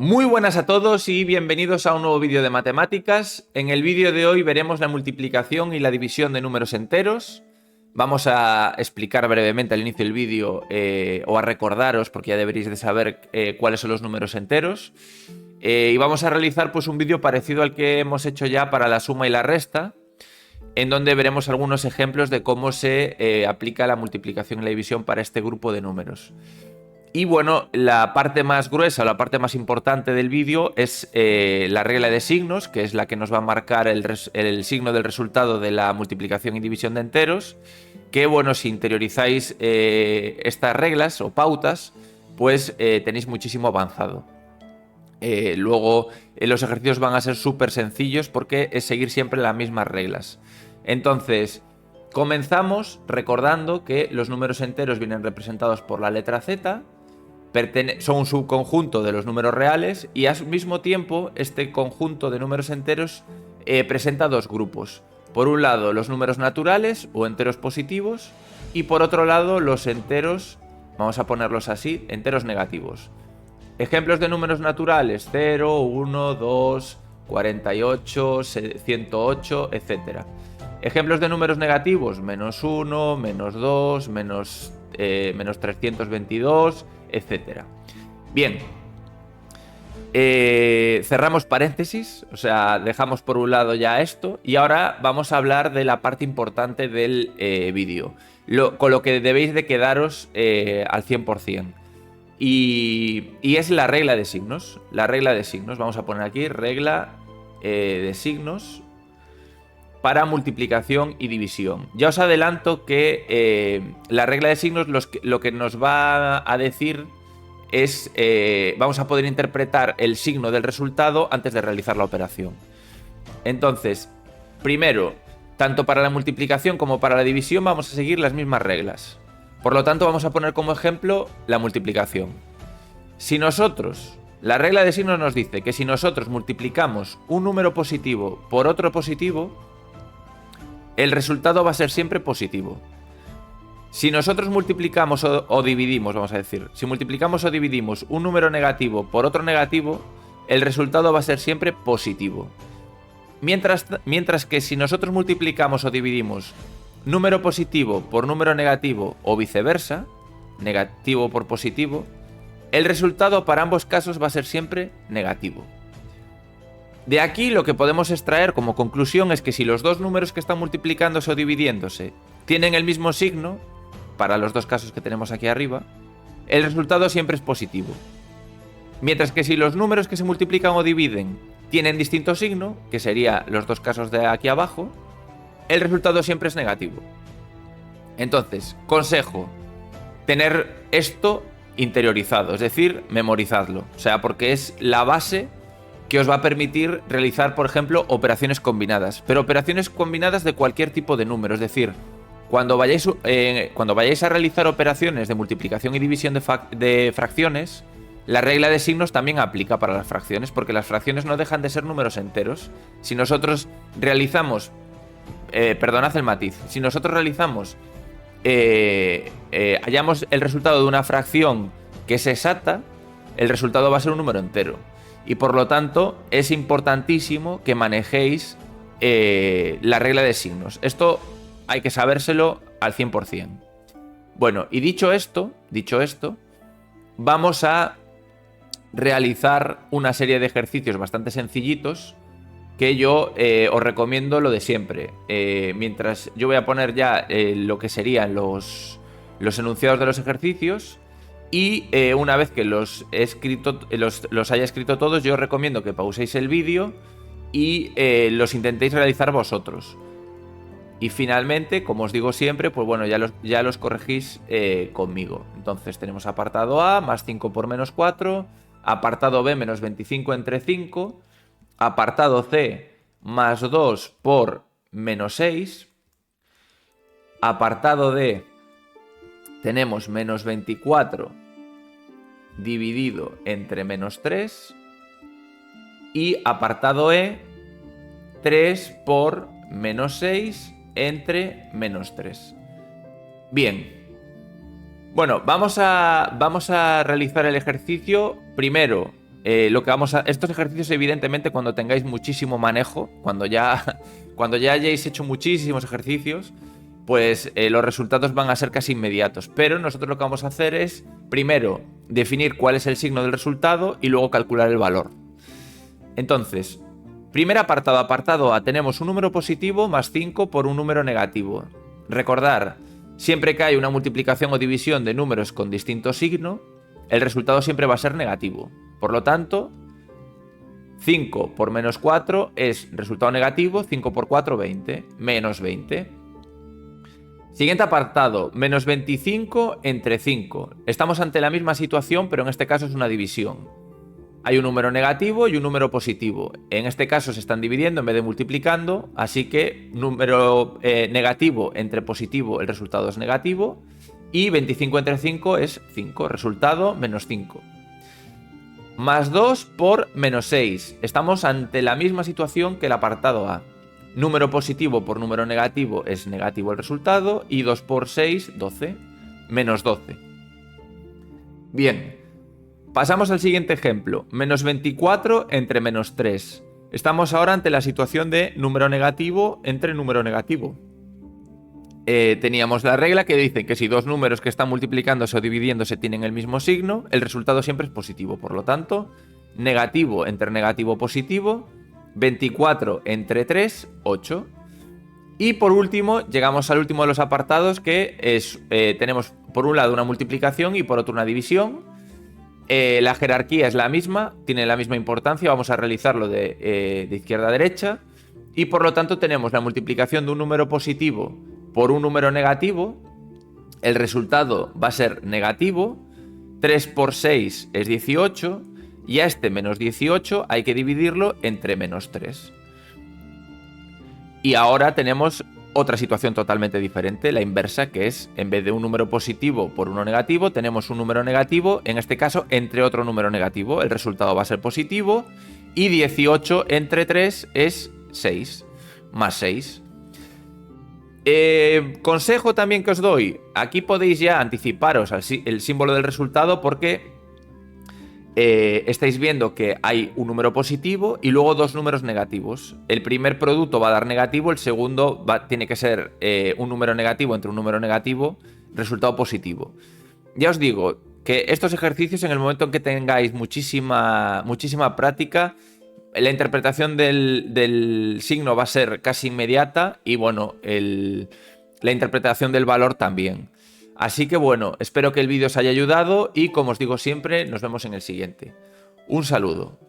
Muy buenas a todos y bienvenidos a un nuevo vídeo de matemáticas. En el vídeo de hoy veremos la multiplicación y la división de números enteros. Vamos a explicar brevemente al inicio del vídeo o a recordaros, porque ya deberéis de saber cuáles son los números enteros. Y vamos a realizar pues un vídeo parecido al que hemos hecho ya para la suma y la resta, en donde veremos algunos ejemplos de cómo se aplica la multiplicación y la división para este grupo de números. Y bueno, la parte más gruesa, la parte más importante del vídeo es la regla de signos, que es la que nos va a marcar el signo del resultado de la multiplicación y división de enteros, que bueno, si interiorizáis estas reglas o pautas, pues tenéis muchísimo avanzado. Luego los ejercicios van a ser súper sencillos porque es seguir siempre las mismas reglas. Entonces, comenzamos recordando que los números enteros vienen representados por la letra Z, son un subconjunto de los números reales y al mismo tiempo este conjunto de números enteros presenta dos grupos. Por un lado los números naturales o enteros positivos y por otro lado los enteros, vamos a ponerlos así, enteros negativos. Ejemplos de números naturales: 0, 1, 2, 48, 108, etc. Ejemplos de números negativos: menos 1, menos 2, menos 322, etc. Bien, cerramos paréntesis, o sea, dejamos por un lado ya esto y ahora vamos a hablar de la parte importante del vídeo, con lo que debéis de quedaros al 100%. Y es la regla de signos. La regla de signos, vamos a poner aquí regla de signos para multiplicación y división. Ya os adelanto que la regla de signos lo que nos va a decir es, vamos a poder interpretar el signo del resultado antes de realizar la operación. Entonces, primero, tanto para la multiplicación como para la división vamos a seguir las mismas reglas. Por lo tanto, vamos a poner como ejemplo la multiplicación. Si nosotros, la regla de signos nos dice que si nosotros multiplicamos un número positivo por otro positivo, el resultado va a ser siempre positivo. Si nosotros multiplicamos o dividimos, vamos a decir, si multiplicamos o dividimos un número negativo por otro negativo, el resultado va a ser siempre positivo. Mientras que si nosotros multiplicamos o dividimos número positivo por número negativo o viceversa, negativo por positivo, el resultado para ambos casos va a ser siempre negativo. De aquí lo que podemos extraer como conclusión es que si los dos números que están multiplicándose o dividiéndose tienen el mismo signo, para los dos casos que tenemos aquí arriba, el resultado siempre es positivo. Mientras que si los números que se multiplican o dividen tienen distinto signo, que serían los dos casos de aquí abajo, el resultado siempre es negativo. Entonces, consejo: tener esto interiorizado, es decir, memorizadlo. O sea, porque es la base que os va a permitir realizar, por ejemplo, operaciones combinadas. Pero operaciones combinadas de cualquier tipo de número. Es decir, cuando vayáis a realizar operaciones de multiplicación y división de fracciones, la regla de signos también aplica para las fracciones, porque las fracciones no dejan de ser números enteros. Si nosotros realizamos... perdonad el matiz. Si nosotros realizamos... hallamos el resultado de una fracción que es exacta, el resultado va a ser un número entero. Y por lo tanto es importantísimo que manejéis la regla de signos. Esto hay que sabérselo al 100%. Bueno, y dicho esto, vamos a realizar una serie de ejercicios bastante sencillitos que yo os recomiendo lo de siempre. Mientras yo voy a poner ya lo que serían los enunciados de los ejercicios. Y una vez que los haya escrito todos, yo os recomiendo que pauséis el vídeo y los intentéis realizar vosotros. Y finalmente, como os digo siempre, pues bueno, ya los corregís conmigo. Entonces tenemos apartado A, más 5 por menos 4. Apartado B, menos 25 entre 5. Apartado C, más 2 por menos 6. Apartado D, tenemos menos 24 dividido entre menos 3. Y apartado E, 3 por menos 6 entre menos 3. Bien. Bueno, vamos a realizar el ejercicio primero estos ejercicios, evidentemente, cuando tengáis muchísimo manejo, cuando ya hayáis hecho muchísimos ejercicios, pues los resultados van a ser casi inmediatos. Pero nosotros lo que vamos a hacer es, primero, definir cuál es el signo del resultado y luego calcular el valor. Entonces, primer apartado A, tenemos un número positivo más 5 por un número negativo. Recordar, siempre que hay una multiplicación o división de números con distinto signo, el resultado siempre va a ser negativo. Por lo tanto, 5 por menos 4 es resultado negativo, 5 por 4, 20, menos 20. Siguiente apartado, menos 25 entre 5. Estamos ante la misma situación, pero en este caso es una división. Hay un número negativo y un número positivo. En este caso se están dividiendo en vez de multiplicando, así que número negativo entre positivo, el resultado es negativo, y 25 entre 5 es 5, resultado menos 5. Más 2 por menos 6. Estamos ante la misma situación que el apartado A. Número positivo por número negativo es negativo el resultado, y 2 por 6, 12, menos 12. Bien. Pasamos al siguiente ejemplo, menos 24 entre menos 3. Estamos ahora ante la situación de número negativo entre número negativo. Teníamos la regla que dice que si dos números que están multiplicándose o dividiéndose tienen el mismo signo, el resultado siempre es positivo. Por lo tanto, negativo entre negativo positivo, 24 entre 3, 8. Y por último, llegamos al último de los apartados, que es, tenemos por un lado una multiplicación y por otro una división. La jerarquía es la misma, tiene la misma importancia, vamos a realizarlo de izquierda a derecha, y por lo tanto tenemos la multiplicación de un número positivo por un número negativo, el resultado va a ser negativo, 3 por 6 es 18, y a este menos 18 hay que dividirlo entre menos 3. Y ahora tenemos otra situación totalmente diferente, la inversa, que es, en vez de un número positivo por uno negativo, tenemos un número negativo, en este caso, entre otro número negativo. El resultado va a ser positivo, y 18 entre 3 es 6, más 6. Consejo también que os doy, aquí podéis ya anticiparos el símbolo del resultado, porque estáis viendo que hay un número positivo y luego dos números negativos. El primer producto va a dar negativo, el segundo tiene que ser un número negativo entre un número negativo, resultado positivo. Ya os digo que estos ejercicios, en el momento en que tengáis muchísima práctica, la interpretación del signo va a ser casi inmediata, y bueno, la interpretación del valor también. Así que bueno, espero que el vídeo os haya ayudado y, como os digo siempre, nos vemos en el siguiente. Un saludo.